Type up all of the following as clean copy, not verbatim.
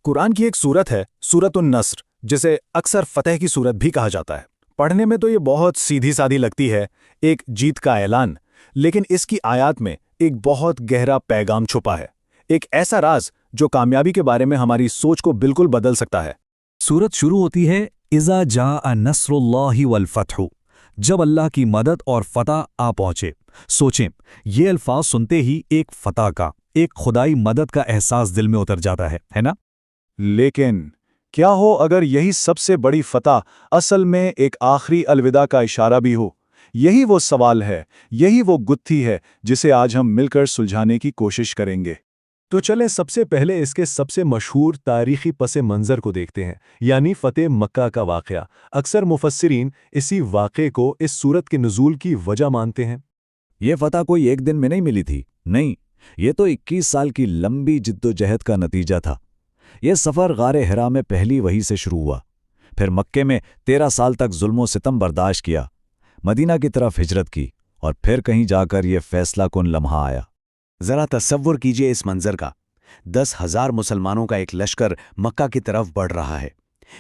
قرآن کی ایک سورت ہے سورۃ النصر، جسے اکثر فتح کی سورت بھی کہا جاتا ہے۔ پڑھنے میں تو یہ بہت سیدھی سادی لگتی ہے، ایک جیت کا اعلان، لیکن اس کی آیات میں ایک بہت گہرا پیغام چھپا ہے، ایک ایسا راز جو کامیابی کے بارے میں ہماری سوچ کو بالکل بدل سکتا ہے۔ سورت شروع ہوتی ہے اذا جاء نصر اللہ والفتح، جب اللہ کی مدد اور فتح آ پہنچے۔ سوچیں، یہ الفاظ سنتے ہی ایک فتح کا، ایک خدائی مدد کا احساس دل میں اتر جاتا ہے نا؟ لیکن کیا ہو اگر یہی سب سے بڑی فتح اصل میں ایک آخری الوداع کا اشارہ بھی ہو؟ یہی وہ سوال ہے، یہی وہ گتھی ہے جسے آج ہم مل کر سلجھانے کی کوشش کریں گے۔ تو چلیں سب سے پہلے اس کے سب سے مشہور تاریخی پس منظر کو دیکھتے ہیں، یعنی فتح مکہ کا واقعہ۔ اکثر مفسرین اسی واقعے کو اس سورت کے نزول کی وجہ مانتے ہیں۔ یہ فتح کوئی ایک دن میں نہیں ملی تھی، نہیں، یہ تو 21 سال کی لمبی جدوجہد کا نتیجہ تھا۔ یہ سفر غار حرا میں پہلی وحی سے شروع ہوا، پھر مکے میں 13 سال تک ظلم و ستم برداشت کیا، مدینہ کی طرف ہجرت کی، اور پھر کہیں جا کر یہ فیصلہ کن لمحہ آیا۔ ذرا تصور کیجئے اس منظر کا، 10,000 مسلمانوں کا ایک لشکر مکہ کی طرف بڑھ رہا ہے۔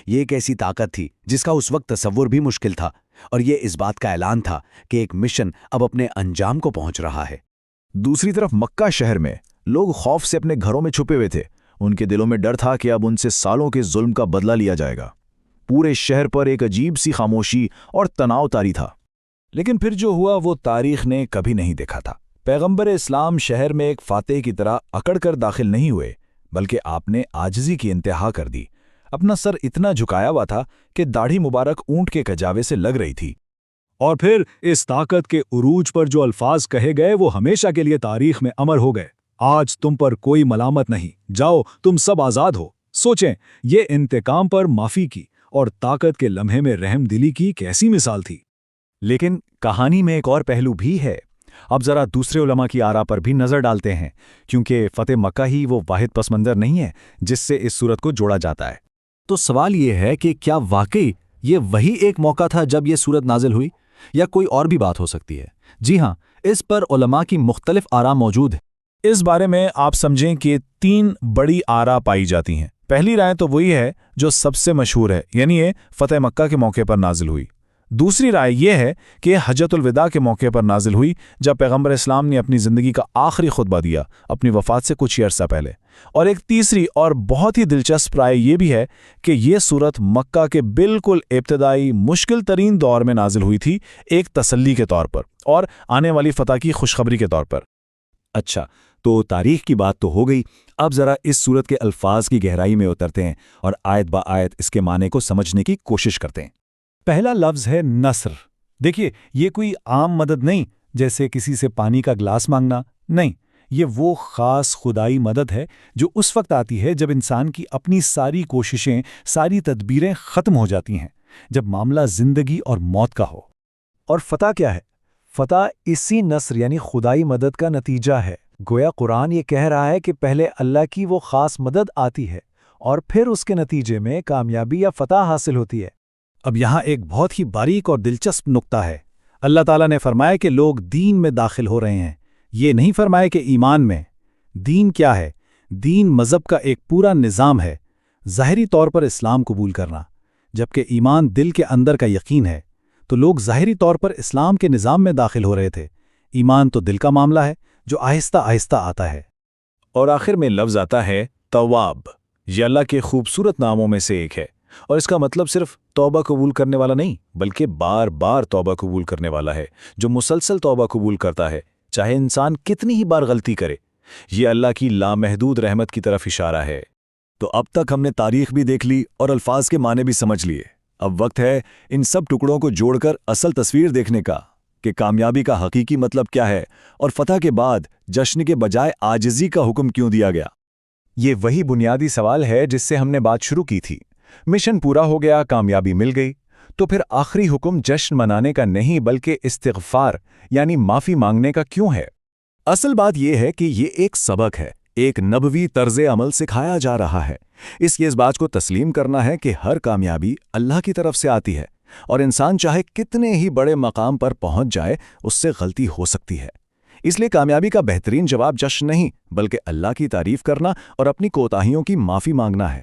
یہ ایک ایسی طاقت تھی جس کا اس وقت تصور بھی مشکل تھا، اور یہ اس بات کا اعلان تھا کہ ایک مشن اب اپنے انجام کو پہنچ رہا ہے۔ دوسری طرف مکہ شہر میں لوگ خوف سے اپنے گھروں میں چھپے ہوئے تھے، ان کے دلوں میں ڈر تھا کہ اب ان سے سالوں کے ظلم کا بدلہ لیا جائے گا۔ پورے شہر پر ایک عجیب سی خاموشی اور تناؤ طاری تھا۔ لیکن پھر جو ہوا وہ تاریخ نے کبھی نہیں دیکھا تھا۔ پیغمبر اسلام شہر میں ایک فاتح کی طرح اکڑ کر داخل نہیں ہوئے، بلکہ آپ نے عاجزی کی انتہا کر دی۔ اپنا سر اتنا جھکایا ہوا تھا کہ داڑھی مبارک اونٹ کے کجاوے سے لگ رہی تھی۔ اور پھر اس طاقت کے عروج پر جو الفاظ کہے گئے وہ ہمیشہ کے لیے تاریخ میں امر ہو گئے۔ آج تم پر کوئی ملامت نہیں، جاؤ تم سب آزاد ہو۔ سوچیں، یہ انتقام پر معافی کی اور طاقت کے لمحے میں رحم دلی کی کیسی مثال تھی۔ لیکن کہانی میں ایک اور پہلو بھی ہے۔ اب ذرا دوسرے علماء کی آراء پر بھی نظر ڈالتے ہیں، کیونکہ فتح مکہ ہی وہ واحد پس منظر نہیں ہے جس سے اس صورت کو جوڑا جاتا ہے۔ تو سوال یہ ہے کہ کیا واقعی یہ وہی ایک موقع تھا جب یہ صورت نازل ہوئی، یا کوئی اور بھی بات ہو سکتی ہے؟ جی ہاں، اس پر علماء کی مختلف آراء موجود ہیں۔ اس بارے میں آپ سمجھیں کہ 3 بڑی آراء پائی جاتی ہیں۔ پہلی رائے تو وہی ہے جو سب سے مشہور ہے، یعنی یہ فتح مکہ کے موقع پر نازل ہوئی۔ دوسری رائے یہ ہے کہ حجۃ الوداع کے موقع پر نازل ہوئی، جب پیغمبر اسلام نے اپنی زندگی کا آخری خطبہ دیا، اپنی وفات سے کچھ ہی عرصہ پہلے۔ اور ایک تیسری اور بہت ہی دلچسپ رائے یہ بھی ہے کہ یہ صورت مکہ کے بالکل ابتدائی مشکل ترین دور میں نازل ہوئی تھی، ایک تسلی کے طور پر اور آنے والی فتح کی خوشخبری کے طور پر۔ اچھا، تو تاریخ کی بات تو ہو گئی، اب ذرا اس صورت کے الفاظ کی گہرائی میں اترتے ہیں اور آیت با آیت اس کے معنی کو سمجھنے کی کوشش کرتے ہیں۔ پہلا لفظ ہے نصر۔ دیکھیے، یہ کوئی عام مدد نہیں، جیسے کسی سے پانی کا گلاس مانگنا، نہیں، یہ وہ خاص خدائی مدد ہے جو اس وقت آتی ہے جب انسان کی اپنی ساری کوششیں، ساری تدبیریں ختم ہو جاتی ہیں، جب معاملہ زندگی اور موت کا ہو۔ اور فتح کیا ہے؟ فتح اسی نصر یعنی خدائی مدد کا نتیجہ ہے۔ گویا قرآن یہ کہہ رہا ہے کہ پہلے اللہ کی وہ خاص مدد آتی ہے اور پھر اس کے نتیجے میں کامیابی یا فتح حاصل ہوتی ہے۔ اب یہاں ایک بہت ہی باریک اور دلچسپ نقطہ ہے۔ اللہ تعالیٰ نے فرمایا کہ لوگ دین میں داخل ہو رہے ہیں، یہ نہیں فرمایا کہ ایمان میں۔ دین کیا ہے؟ دین مذہب کا ایک پورا نظام ہے، ظاہری طور پر اسلام قبول کرنا، جبکہ ایمان دل کے اندر کا یقین ہے۔ تو لوگ ظاہری طور پر اسلام کے نظام میں داخل ہو رہے تھے، ایمان تو دل کا معاملہ ہے جو آہستہ آہستہ آتا ہے۔ اور آخر میں لفظ آتا ہے تواب۔ یہ اللہ کے خوبصورت ناموں میں سے ایک ہے، اور اس کا مطلب صرف توبہ قبول کرنے والا نہیں، بلکہ بار بار توبہ قبول کرنے والا ہے، جو مسلسل توبہ قبول کرتا ہے، چاہے انسان کتنی ہی بار غلطی کرے۔ یہ اللہ کی لامحدود رحمت کی طرف اشارہ ہے۔ تو اب تک ہم نے تاریخ بھی دیکھ لی اور الفاظ کے معنی بھی سمجھ لیے۔ اب وقت ہے ان سب ٹکڑوں کو جوڑ کر اصل تصویر دیکھنے کا کہ کامیابی کا حقیقی مطلب کیا ہے، اور فتح کے بعد جشن کے بجائے عاجزی کا حکم کیوں دیا گیا۔ یہ وہی بنیادی سوال ہے جس سے ہم نے بات شروع کی تھی۔ مشن پورا ہو گیا، کامیابی مل گئی، تو پھر آخری حکم جشن منانے کا نہیں بلکہ استغفار یعنی معافی مانگنے کا کیوں ہے؟ اصل بات یہ ہے کہ یہ ایک سبق ہے، ایک نبوی طرز عمل سکھایا جا رہا ہے۔ اس بات کو تسلیم کرنا ہے کہ ہر کامیابی اللہ کی طرف سے آتی ہے، اور انسان چاہے کتنے ہی بڑے مقام پر پہنچ جائے، اس سے غلطی ہو سکتی ہے۔ اس لیے کامیابی کا بہترین جواب جشن نہیں بلکہ اللہ کی تعریف کرنا اور اپنی کوتاہیوں کی معافی مانگنا ہے۔